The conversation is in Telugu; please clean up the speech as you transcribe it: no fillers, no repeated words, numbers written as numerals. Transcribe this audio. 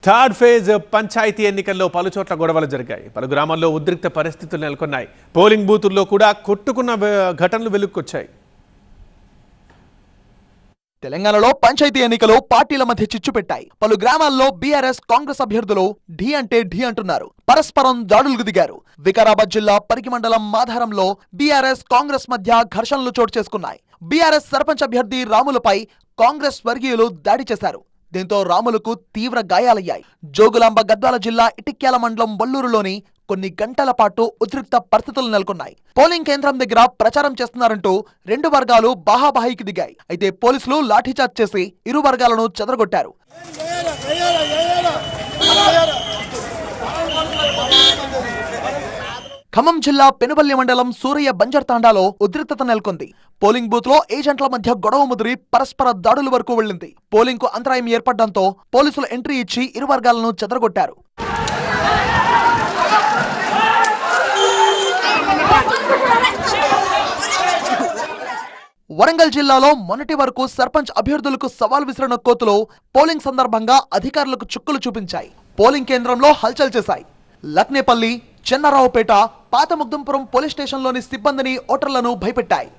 థర్డ్ ఫేజ్ పంచాయతీ ఎన్నికల్లో పలుచోట్ల గొడవలు జరిగాయి. పలు గ్రామాల్లో ఉద్రిక్త పరిస్థితులు నెలకొన్నాయి. పోలింగ్ బూతుల్లో కూడా కొట్టుకున్న ఘటనలు వెలుక్కొచ్చాయి. తెలంగాణలో పంచాయతీ ఎన్నికలు పార్టీల మధ్య చిచ్చు పెట్టాయి. పలు గ్రామాల్లో బీఆర్ఎస్ కాంగ్రెస్ అభ్యర్థులు ఢీ అంటే ఢీ అంటున్నారు. పరస్పరం దాడులకు దిగారు. వికారాబాద్ జిల్లా పరిగి మండలం మాధారంలో బీఆర్ఎస్ కాంగ్రెస్ మధ్య ఘర్షణలు చోటు చేసుకున్నాయి. బీఆర్ఎస్ సర్పంచ్ అభ్యర్థి రాములపై కాంగ్రెస్ వర్గీయులు దాడి చేశారు. దీంతో రాములకు తీవ్ర గాయాలయ్యాయి. జోగులాంబ గద్వాల జిల్లా ఇటిక్యాల మండలం వల్లూరులోని కొన్ని గంటల పాటు ఉద్రిక్త పరిస్థితులు నెలకొన్నాయి. పోలింగ్ కేంద్రం దగ్గర ప్రచారం చేస్తున్నారంటూ రెండు వర్గాలు బాహాబాహికి దిగాయి. అయితే పోలీసులు లాఠీచార్జ్ చేసి ఇరు వర్గాలను చెదరగొట్టారు. ఖమ్మం జిల్లా పెనుబల్లి మండలం సూరయ్య బంజర్ తాండాలో ఉద్రిక్తత నెలకొంది. పోలింగ్ బూత్ లో ఏజెంట్ల మధ్య గొడవ ముదిరి పరస్పర దాడుల వరకు వెళ్లింది. పోలింగ్ కు అంతరాయం ఏర్పడడంతో పోలీసులు ఎంట్రీ ఇచ్చి ఇరు వర్గాలను చెదరగొట్టారు. వరంగల్ జిల్లాలో మొన్నటి వరకు సర్పంచ్ అభ్యర్థులకు సవాల్ విసిరిన కోతులు పోలింగ్ సందర్భంగా అధికారులకు చుక్కలు చూపించాయి. పోలింగ్ కేంద్రంలో హల్చల్ చేశాయి. లక్నేపల్లి, చెన్నరావుపేట, పాత ముగ్ధంపురం పోలీస్ స్టేషన్లోని సిబ్బందిని, ఓటర్లను భయపెట్టాయి.